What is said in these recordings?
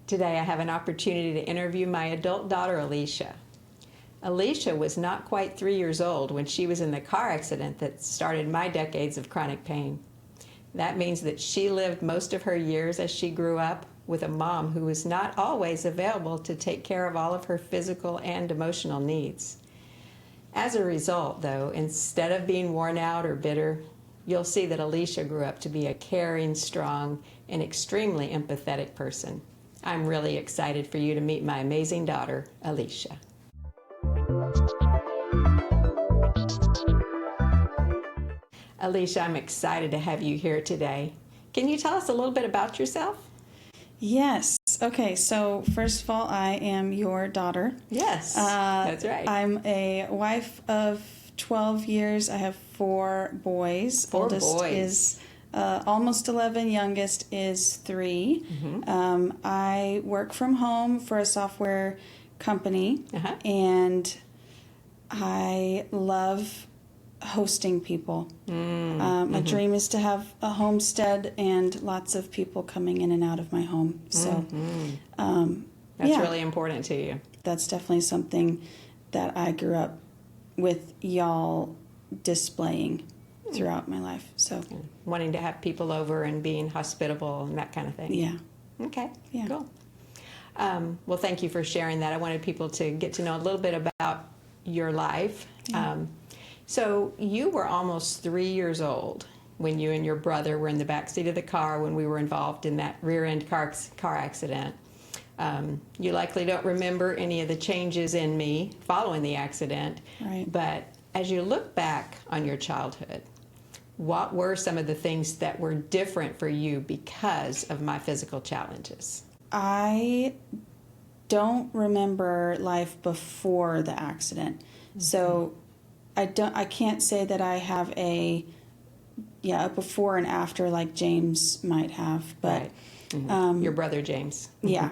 Today I have an opportunity to interview my adult daughter, Alicia. Alicia was not quite 3 years old when she was in the car accident that started my decades of chronic pain. That means that she lived most of her years as she grew up with a mom who was not always available to take care of all of her physical and emotional needs. As a result, though, instead of being worn out or bitter, you'll see that Alicia grew up to be a caring, strong, and extremely empathetic person. I'm really excited for you to meet my amazing daughter, Alicia. Alicia, I'm excited to have you here today. Can you tell us a little bit about yourself? Yes. Okay, so first of all, I am your daughter. Yes, that's right. I'm a wife of 12 years. I have 4 boys. Oldest is almost 11, youngest is 3. I work from home for a software company, and I love hosting people. My dream is to have a homestead and lots of people coming in and out of my home. So that's really important to you. That's definitely something that I grew up with y'all displaying throughout my life. So wanting to have people over and being hospitable and that kind of thing. Yeah. Okay. Yeah. Cool. Well, thank you for sharing that. I wanted people to get to know a little bit about your life. Yeah. So you were almost 3 years old when you and your brother were in the backseat of the car when we were involved in that rear-end car accident. You likely don't remember any of the changes in me following the accident, Right. But as you look back on your childhood, what were some of the things that were different for you because of my physical challenges? I don't remember life before the accident. So I can't say that I have a before and after like James might have, but right. Your brother James. Yeah.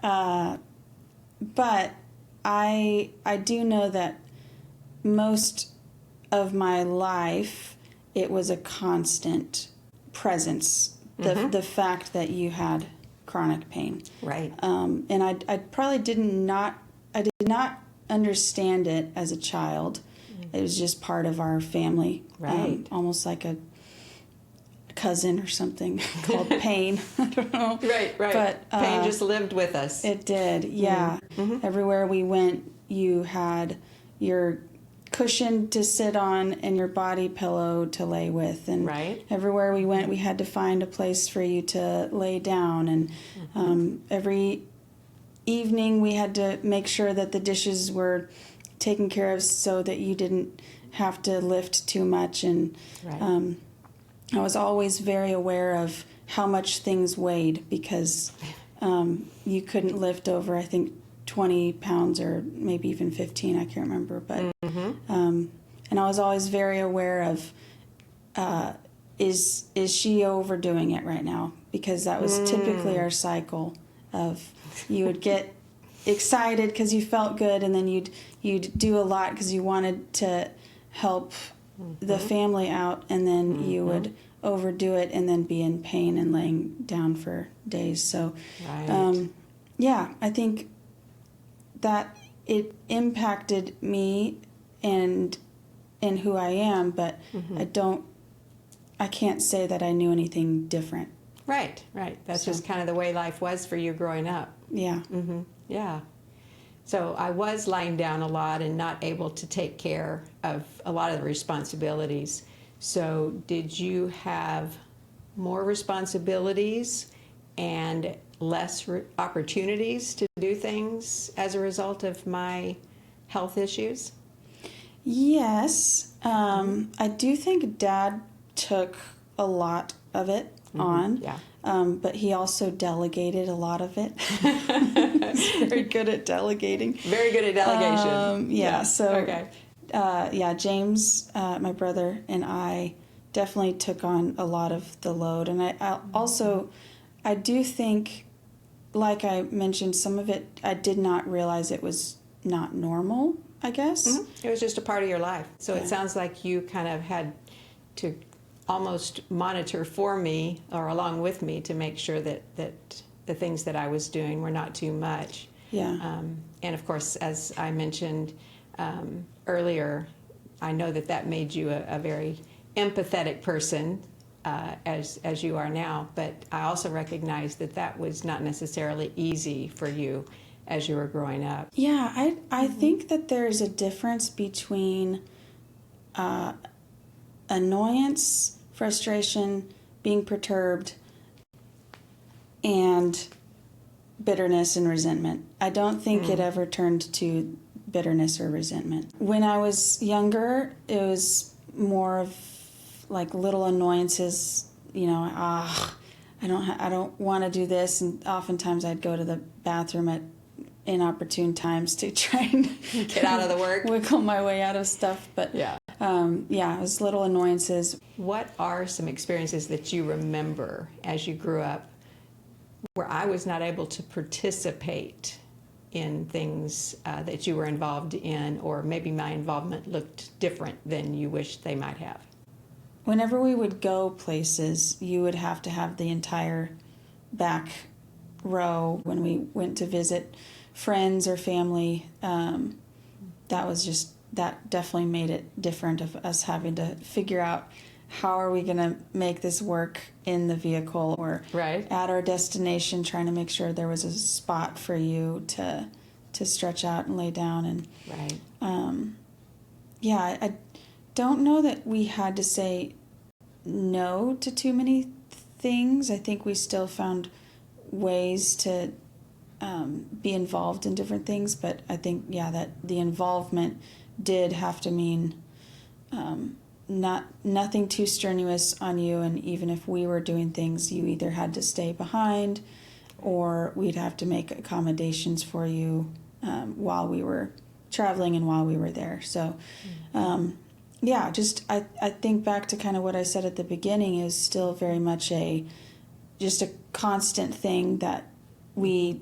But I do know that most of my life it was a constant presence. The fact that you had chronic pain, right? And I probably did not understand it as a child. It was just part of our family, right? Almost like a cousin or something called pain. I don't know. Right. But pain just lived with us. It did, yeah. Everywhere we went, you had your cushion to sit on and your body pillow to lay with, and everywhere we went, we had to find a place for you to lay down, and every evening we had to make sure that the dishes were taken care of so that you didn't have to lift too much, and I was always very aware of how much things weighed because you couldn't lift over, I think, 20 pounds or maybe even 15, I can't remember, but and I was always very aware of is she overdoing it right now, because that was typically our cycle of you would get excited because you felt good, and then you'd do a lot because you wanted to help the family out, and then you would overdo it and then be in pain and laying down for days. So I think that it impacted me and who I am, but I can't say that I knew anything different. Right. That's just kind of the way life was for you growing up. Yeah. Yeah. So I was lying down a lot and not able to take care of a lot of the responsibilities. So did you have more responsibilities and less opportunities to do things as a result of my health issues? Yes. I do think Dad took a lot of it on. Yeah. But he also delegated a lot of it. He's very good at delegating. Very good at delegation. James, my brother, and I definitely took on a lot of the load. And I do think, like I mentioned, some of it I did not realize it was not normal, I guess. It was just a part of your life. So it sounds like you kind of had to almost monitor for me or along with me to make sure that the things that I was doing were not too much. Yeah. And of course, as I mentioned earlier, I know that made you a very empathetic person, as you are now, but I also recognize that was not necessarily easy for you as you were growing up. Yeah, I think that there's a difference between annoyance, frustration, being perturbed, and bitterness and resentment. I don't think it ever turned to bitterness or resentment. When I was younger, it was more of like little annoyances, I don't want to do this, and oftentimes I'd go to the bathroom at inopportune times to try and get out of the work, wiggle my way out of stuff. But it was little annoyances. What are some experiences that you remember as you grew up where I was not able to participate in things that you were involved in, or maybe my involvement looked different than you wished they might have? Whenever we would go places, you would have to have the entire back row. When we went to visit friends or family, that definitely made it different, of us having to figure out how are we going to make this work in the vehicle or at our destination, trying to make sure there was a spot for you to stretch out and lay down. And I don't know that we had to say no to too many things. I think we still found ways to be involved in different things, but I think that the involvement did have to mean nothing too strenuous on you, and even if we were doing things, you either had to stay behind or we'd have to make accommodations for you while we were traveling and while we were there. So I think back to kind of what I said at the beginning is still very much just a constant thing that we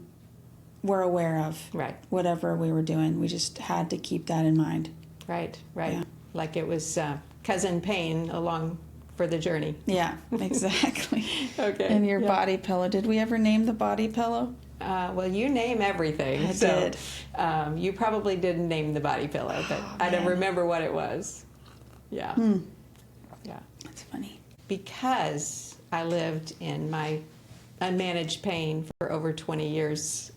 were aware of. Right. Whatever we were doing, we just had to keep that in mind. Right. Yeah. Like it was cousin pain along for the journey. Yeah, exactly. Okay. And your body pillow. Did we ever name the body pillow? Well, you name everything. I did. You probably didn't name the body pillow, but I don't remember what it was. Yeah. Yeah. That's funny. Because I lived in my unmanaged pain for over 20 years,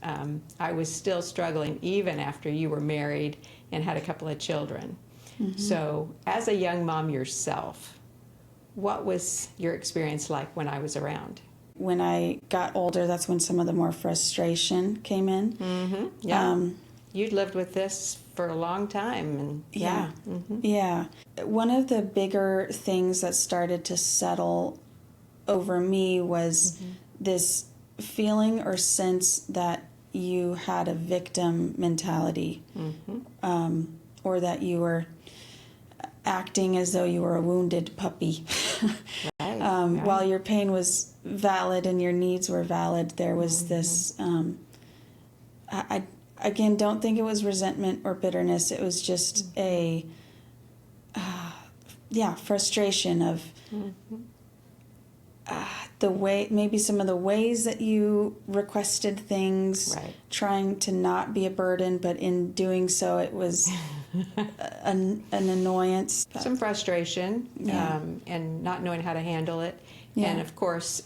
I was still struggling even after you were married and had a couple of children. Mm-hmm. So as a young mom yourself, what was your experience like when I was around? When I got older, that's when some of the more frustration came in. Mm-hmm. Yeah. You'd lived with this for a long time. And yeah. Mm-hmm. Yeah. One of the bigger things that started to settle over me was this feeling or sense that you had a victim mentality, or that you were acting as though you were a wounded puppy. While your pain was valid and your needs were valid, there was this, I again, don't think it was resentment or bitterness. It was just a, frustration of the way, maybe some of the ways that you requested things, trying to not be a burden, but in doing so, it was an annoyance. Some frustration, and not knowing how to handle it. Yeah. And of course,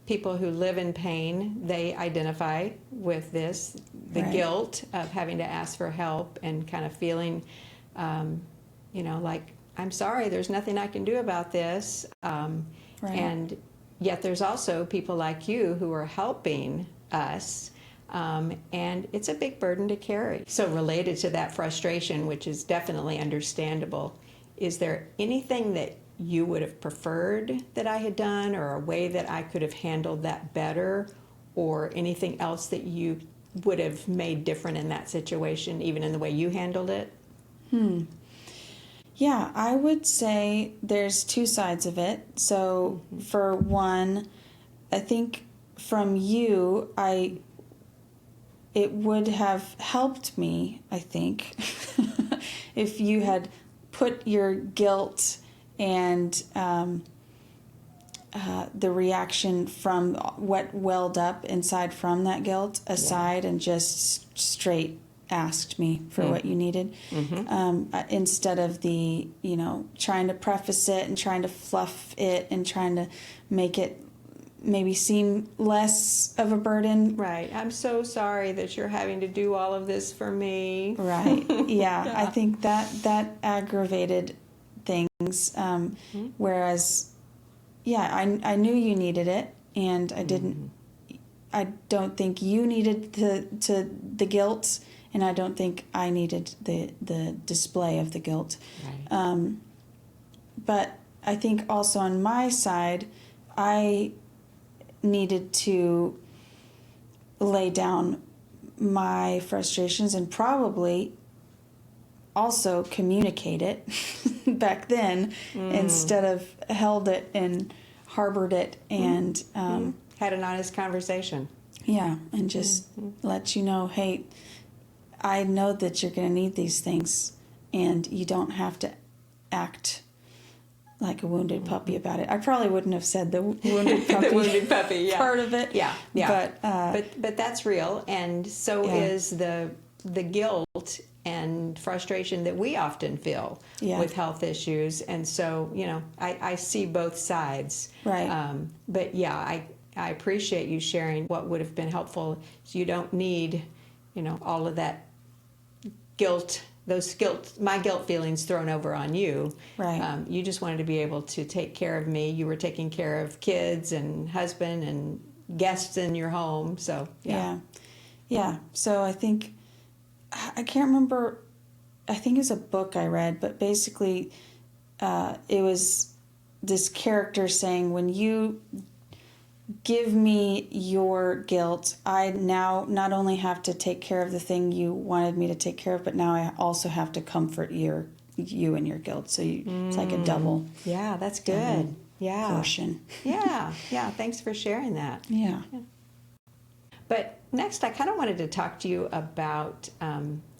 people who live in pain, they identify with this, the guilt of having to ask for help and kind of feeling, like, I'm sorry, there's nothing I can do about this. And yet there's also people like you who are helping us, and it's a big burden to carry. So related to that frustration, which is definitely understandable, is there anything that you would have preferred that I had done, or a way that I could have handled that better, or anything else that you would have made different in that situation, even in the way you handled it? Yeah, I would say there's two sides of it. So for one, I think from you, it would have helped me, I think, if you had put your guilt and the reaction from what welled up inside from that guilt aside and just straight asked me for what you needed, instead of the, trying to preface it and trying to fluff it and trying to make it maybe seem less of a burden. Right. I'm so sorry that you're having to do all of this for me. Right. Yeah. I think that aggravated things. Whereas, I knew you needed it, and I didn't. I don't think you needed the guilt, and I don't think I needed the display of the guilt. Right. But I think also on my side, I needed to lay down my frustrations and probably also communicate it back then instead of held it and harbored it and had an honest conversation. Yeah, and just let you know, hey, I know that you're going to need these things, and you don't have to act like a wounded puppy about it. I probably wouldn't have said the wounded puppy, the wounded puppy part of it. Yeah. But that's real, and so is the guilt and frustration that we often feel with health issues. And so, I see both sides. Right. But I appreciate you sharing what would have been helpful. So you don't need, all of that guilt, my guilt feelings thrown over on you. Right. You just wanted to be able to take care of me. You were taking care of kids and husband and guests in your home. So, Yeah. So I think, I can't remember, I think it was a book I read, but basically it was this character saying, when you give me your guilt, I now not only have to take care of the thing you wanted me to take care of, but now I also have to comfort you and your guilt. So it's like a double. Yeah, that's good. Portion. Yeah. Thanks for sharing that. Yeah. But next, I kind of wanted to talk to you about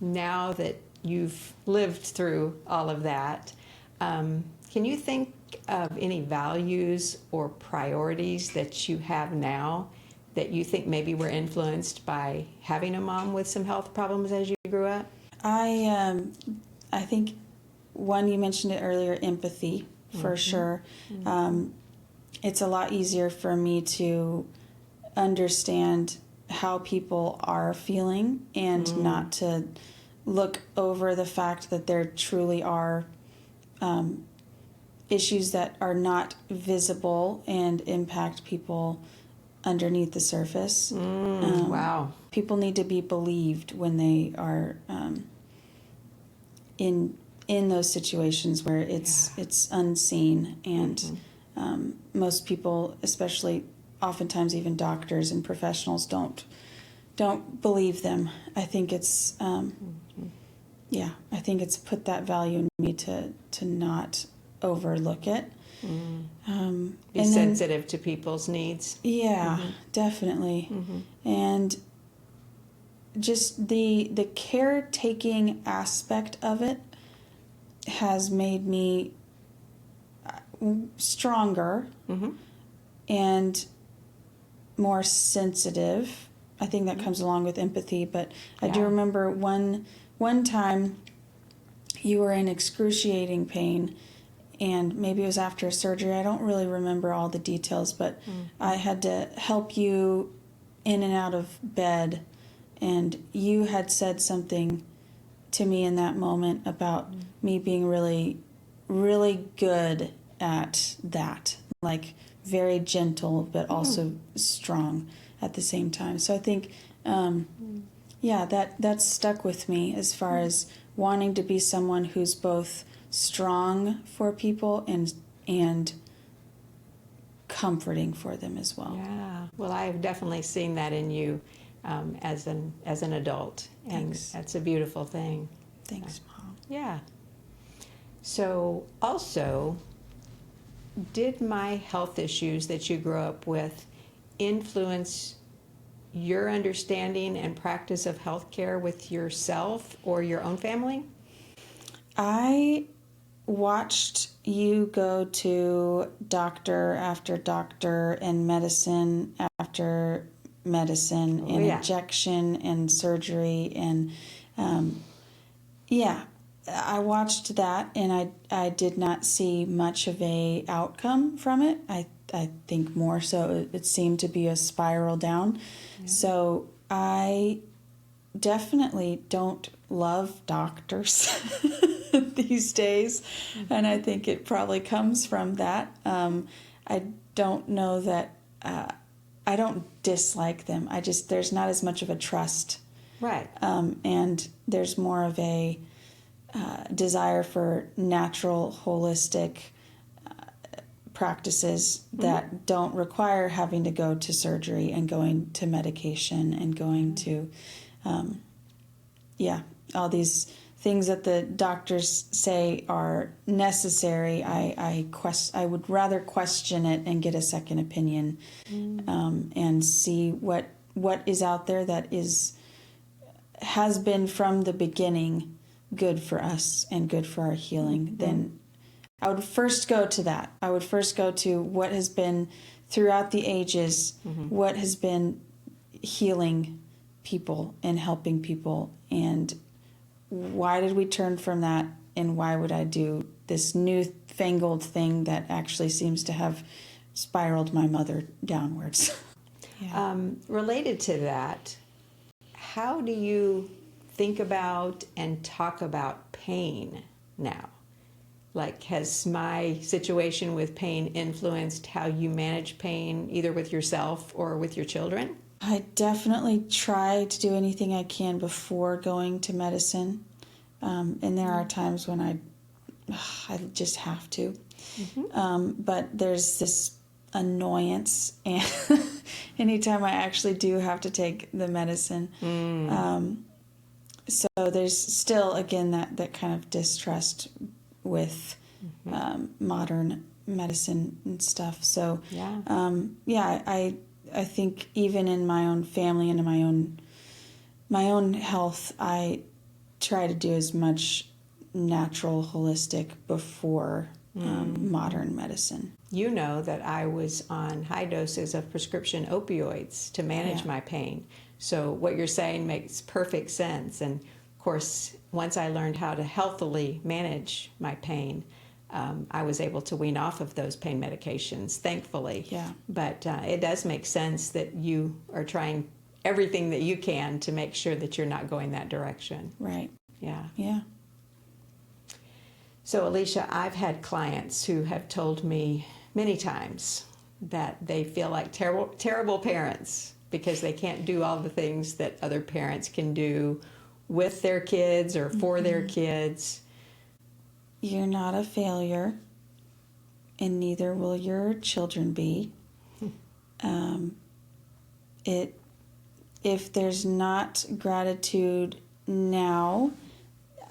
now that you've lived through all of that. Can you think of any values or priorities that you have now that you think maybe were influenced by having a mom with some health problems as you grew up? I think one, you mentioned it earlier, empathy, for sure. It's a lot easier for me to understand how people are feeling and not to look over the fact that there truly are issues that are not visible and impact people underneath the surface. Wow. People need to be believed when they are in those situations where it's unseen, and most people, especially oftentimes even doctors and professionals, don't believe them. I think it's I think it's put that value in me to not overlook it. Be sensitive to people's needs. Yeah, definitely. And just the caretaking aspect of it has made me stronger and more sensitive. I think that comes along with empathy, but I do remember one time you were in excruciating pain, and maybe it was after a surgery. I don't really remember all the details, but I had to help you in and out of bed, and you had said something to me in that moment about me being really, really good at that, like very gentle, but also strong at the same time. So I think, that stuck with me as far as wanting to be someone who's both strong for people and comforting for them as well. Yeah. Well, I've definitely seen that in you as an adult, and that's a beautiful thing. Thanks, Mom. Yeah. So, also, did my health issues that you grew up with influence your understanding and practice of healthcare with yourself or your own family? I watched you go to doctor after doctor and medicine after medicine and injection and surgery and I watched that and I did not see much of a outcome from it. I think more so it seemed to be a spiral down. Yeah. So I definitely don't love doctors these days, and I think it probably comes from that. I don't know that I don't dislike them. There's not as much of a trust, right? And there's more of a desire for natural, holistic practices that don't require having to go to surgery and going to medication and going to all these things that the doctors say are necessary. I would rather question it and get a second opinion and see what is out there that has been from the beginning good for us and good for our healing. Then I would first go to that. I would first go to what has been throughout the ages, what has been healing people and helping people, and why did we turn from that, and why would I do this newfangled thing that actually seems to have spiraled my mother downwards? Related to that, how do you think about and talk about pain now? Like, has my situation with pain influenced how you manage pain, either with yourself or with your children? I definitely try to do anything I can before going to medicine. And there are times when I just have to. But there's this annoyance and anytime I actually do have to take the medicine. So there's still, again, that kind of distrust with modern medicine and stuff. So I think even in my own family and in my own health, I try to do as much natural, holistic before modern medicine. You know that I was on high doses of prescription opioids to manage my pain. So what you're saying makes perfect sense. And of course, once I learned how to healthily manage my pain, I was able to wean off of those pain medications, thankfully. Yeah. But it does make sense that you are trying everything that you can to make sure that you're not going that direction. Right. Yeah. Yeah. So, Alicia, I've had clients who have told me many times that they feel like terrible parents because they can't do all the things that other parents can do with their kids or for their kids. You're not a failure, and neither will your children be. If there's not gratitude now,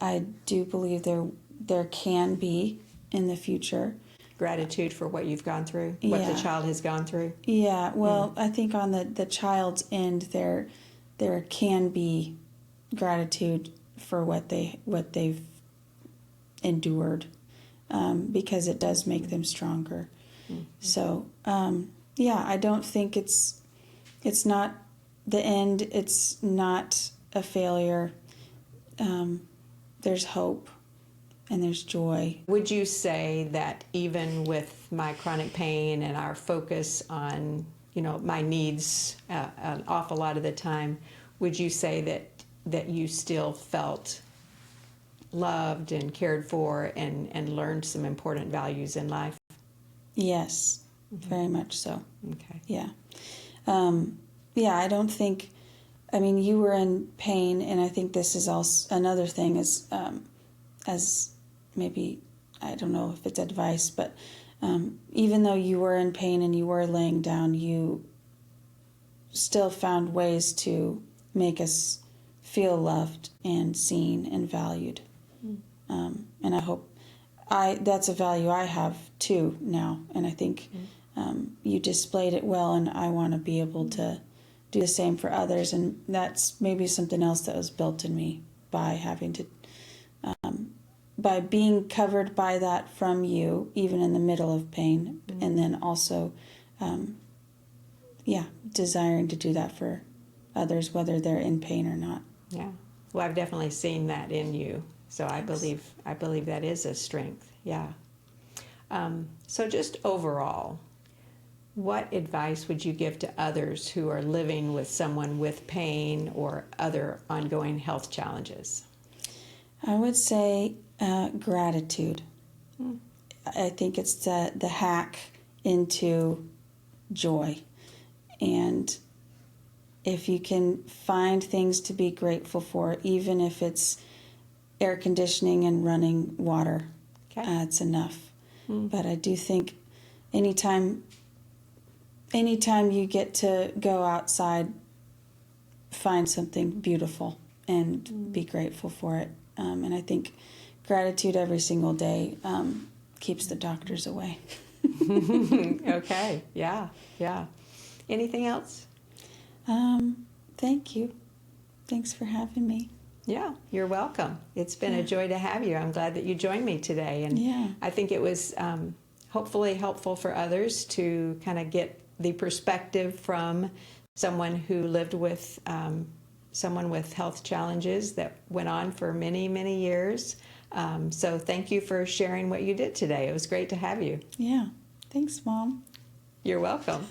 I do believe there can be in the future. Gratitude for what you've gone through, what the child has gone through. Yeah, well, I think on the child's end, there can be gratitude for what they've endured, because it does make them stronger. So, I don't think it's not the end. It's not a failure. There's hope and there's joy. Would you that that even with my chronic pain and our focus on, my needs an awful lot of the time, would you say that you still felt loved and cared for and learned some important values in life? Yes, very much so. Okay. Yeah. I don't think, you were in pain, and I think this is also another thing is, as maybe, I don't know if it's advice, but even though you were in pain and you were laying down, you still found ways to make us feel loved and seen and valued. And I hope that's a value I have too now, and I think you displayed it well, and I want to be able to do the same for others, and that's maybe something else that was built in me by having to by being covered by that from you, even in the middle of pain, and then also, desiring to do that for others, whether they're in pain or not. Yeah. Well, I've definitely seen that in you, so I believe that is a strength. Yeah. So just overall, what advice would you give to others who are living with someone with pain or other ongoing health challenges? I would say gratitude. I think it's the hack into joy. And if you can find things to be grateful for, even if it's air conditioning and running water, it's enough. But I do think anytime you get to go outside, find something beautiful and be grateful for it. And I think gratitude every single day keeps the doctors away. Okay, yeah. Anything else? Thank you. Thanks for having me. Yeah, you're welcome. It's been a joy to have you. I'm glad that you joined me today. And I think it was hopefully helpful for others to kind of get the perspective from someone who lived with someone with health challenges that went on for many, many years. So thank you for sharing what you did today. It was great to have you. Yeah. Thanks, Mom. You're welcome.